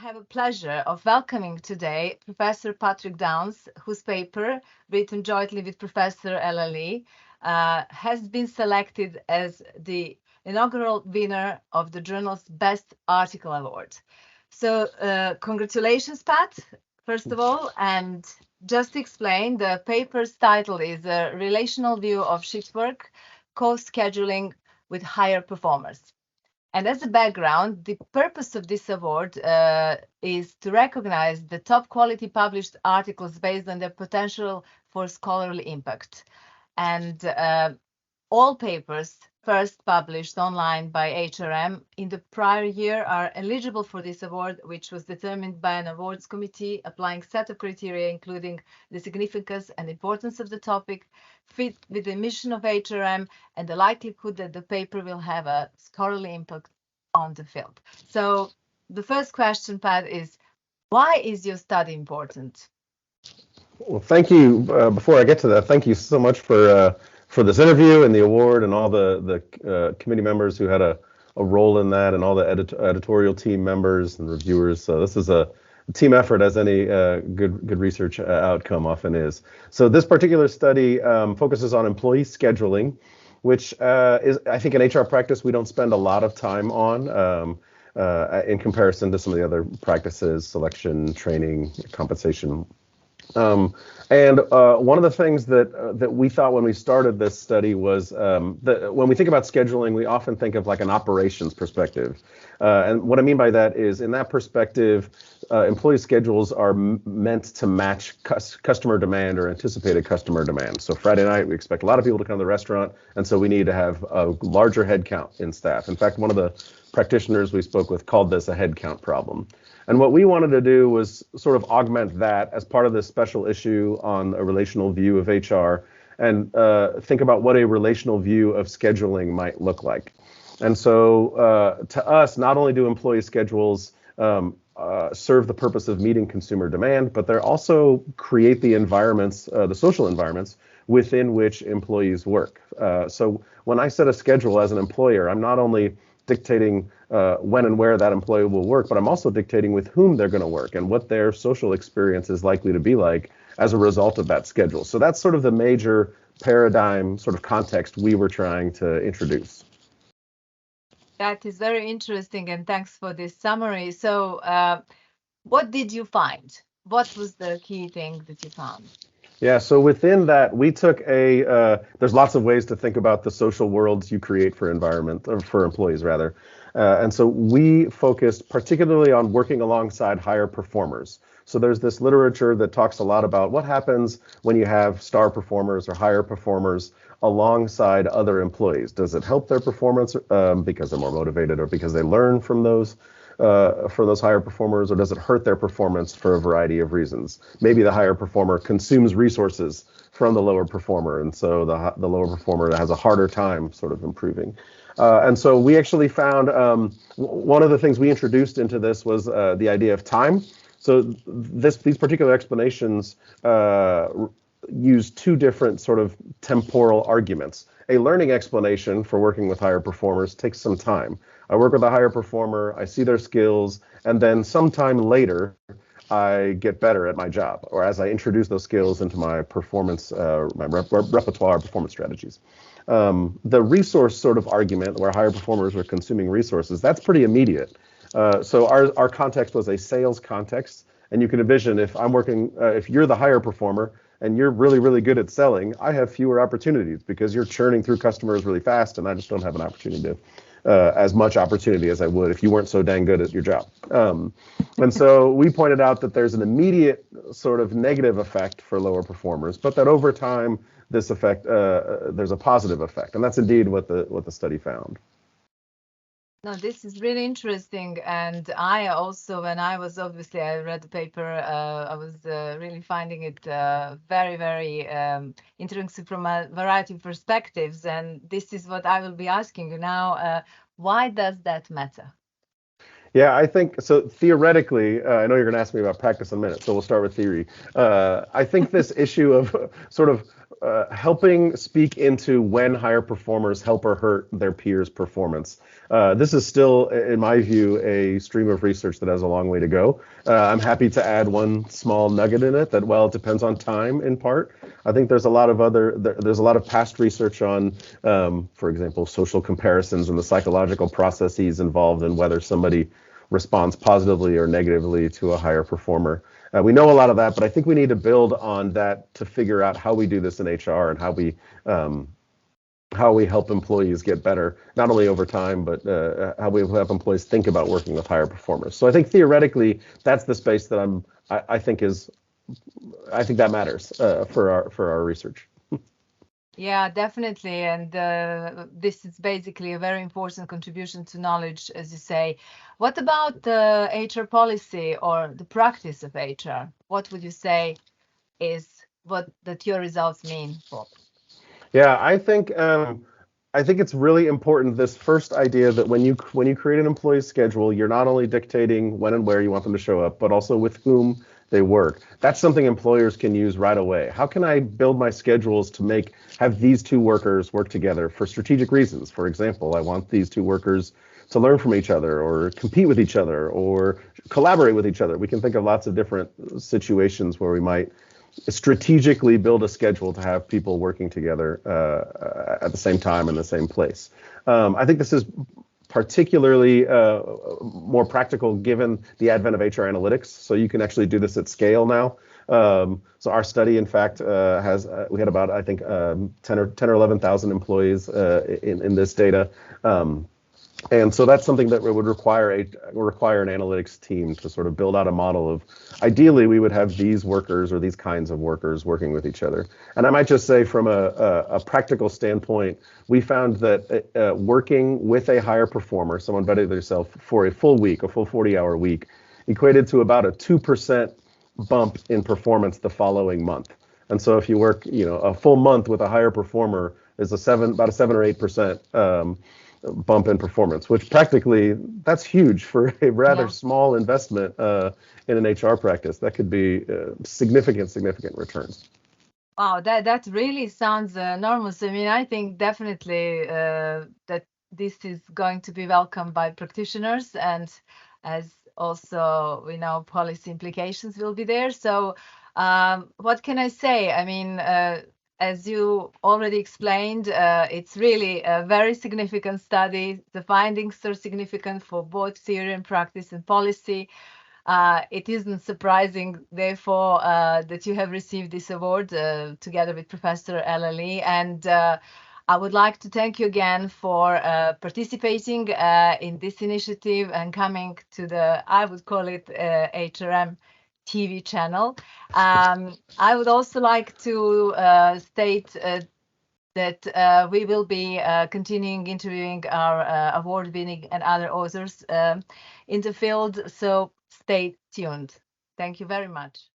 have a pleasure of welcoming today Professor Patrick Downes, whose paper, written jointly with Professor Ella Lee, has been selected as the inaugural winner of the journal's Best Article Award. So congratulations, Pat, first of all. And just to explain, the paper's title is A Relational View of Shiftwork, Co-Scheduling with Higher Performers. And as a background, the purpose of this award is to recognize the top quality published articles based on their potential for scholarly impact. And all papers first published online by HRM in the prior year are eligible for this award, which was determined by an awards committee applying a set of criteria, including the significance and importance of the topic, fit with the mission of HRM, and the likelihood that the paper will have a scholarly impact on the field. So the first question, Pat, is why is your study important? Well, thank you. Before I get to that, thank you so much for this interview and the award and all the committee members who had a role in that, and all the editorial team members and reviewers. So this is a team effort, as any good research outcome often is. So this particular study focuses on employee scheduling, which is, I think, in HR practice we don't spend a lot of time on in comparison to some of the other practices: selection, training, compensation. And one of the things that we thought when we started this study was that when we think about scheduling, we often think of like an operations perspective. And what I mean by that is, in that perspective, employee schedules are meant to match customer demand or anticipated customer demand. So Friday night, we expect a lot of people to come to the restaurant, and so we need to have a larger headcount in staff. In fact, one of the practitioners we spoke with called this a headcount problem. And what we wanted to do was sort of augment that as part of this special issue on a relational view of HR, and think about what a relational view of scheduling might look like. And so to us, not only do employee schedules serve the purpose of meeting consumer demand, but they also create the environments, the social environments within which employees work. So when I set a schedule as an employer, I'm not only dictating when and where that employee will work, but I'm also dictating with whom they're going to work and what their social experience is likely to be like as a result of that schedule. So that's sort of the major paradigm sort of context we were trying to introduce. That is very interesting, and thanks for this summary. So what did you find? What was the key thing that you found? Yeah, so within that, we took there's lots of ways to think about the social worlds you create for employees rather. And so we focused particularly on working alongside higher performers. So there's this literature that talks a lot about what happens when you have star performers or higher performers alongside other employees. Does it help their performance because they're more motivated, or because they learn from those higher performers, or does it hurt their performance for a variety of reasons? Maybe the higher performer consumes resources from the lower performer, and so the lower performer has a harder time sort of improving. And so we actually found one of the things we introduced into this was the idea of time. So these particular explanations use two different sort of temporal arguments. A learning explanation for working with higher performers takes some time. I work with a higher performer, I see their skills, and then sometime later, I get better at my job, or as I introduce those skills into my performance, my repertoire performance strategies. The resource sort of argument, where higher performers are consuming resources, that's pretty immediate. So our context was a sales context, and you can envision if you're the higher performer and you're really, really good at selling, I have fewer opportunities because you're churning through customers really fast, and I just don't have an opportunity to as much opportunity as I would if you weren't so dang good at your job. And so we pointed out that there's an immediate sort of negative effect for lower performers, but that over time, this effect, there's a positive effect. And that's indeed what the study found. No, this is really interesting. And I also, when I read the paper, I was really finding it very, very interesting from a variety of perspectives. And this is what I will be asking you now. Why does that matter? Yeah, I think so. Theoretically, I know you're going to ask me about practice in a minute, so we'll start with theory. I think this issue of sort of helping speak into when higher performers help or hurt their peers' performance. This is still, in my view, a stream of research that has a long way to go. I'm happy to add one small nugget in it that, well, it depends on time in part. I think there's a lot of past research on, for example, social comparisons and the psychological processes involved in whether somebody responds positively or negatively to a higher performer. We know a lot of that, but I think we need to build on that to figure out how we do this in HR and how we help employees get better, not only over time, but how we help employees think about working with higher performers. So I think theoretically, that's the space that I think that matters for our research. Yeah, definitely. And this is basically a very important contribution to knowledge, as you say. What about the HR policy or the practice of HR? What would you say is what that your results mean for? Yeah, I think it's really important, this first idea that when you create an employee schedule, you're not only dictating when and where you want them to show up, but also with whom they work. That's something employers can use right away. How can I build my schedules to have these two workers work together for strategic reasons? For example, I want these two workers to learn from each other or compete with each other or collaborate with each other. We can think of lots of different situations where we might strategically build a schedule to have people working together at the same time in the same place. I think this is particularly more practical given the advent of HR analytics. So you can actually do this at scale now. So our study, in fact, we had about, I think, 10 or 11,000 employees in this data. And so that's something that would require an analytics team to sort of build out a model of, ideally, we would have these workers or these kinds of workers working with each other. And I might just say from a practical standpoint, we found that working with a higher performer, someone better than yourself, for a full week, a full 40-hour week, equated to about a 2% bump in performance the following month. And so if you work, a full month with a higher performer is about a 7 or 8% bump in performance, which practically, that's huge for a rather small investment in an HR practice. That could be significant returns. Wow, that really sounds enormous. I mean, I think definitely that this is going to be welcomed by practitioners, and as also we know, policy implications will be there. So what can I say? I mean, as you already explained, it's really a very significant study. The findings are significant for both theory and practice and policy. It isn't surprising, therefore, that you have received this award together with Professor Ella Lee. And I would like to thank you again for participating in this initiative and coming to I would call it HRM TV channel. I would also like to state that we will be continuing interviewing our award-winning and other authors in the field. So stay tuned. Thank you very much.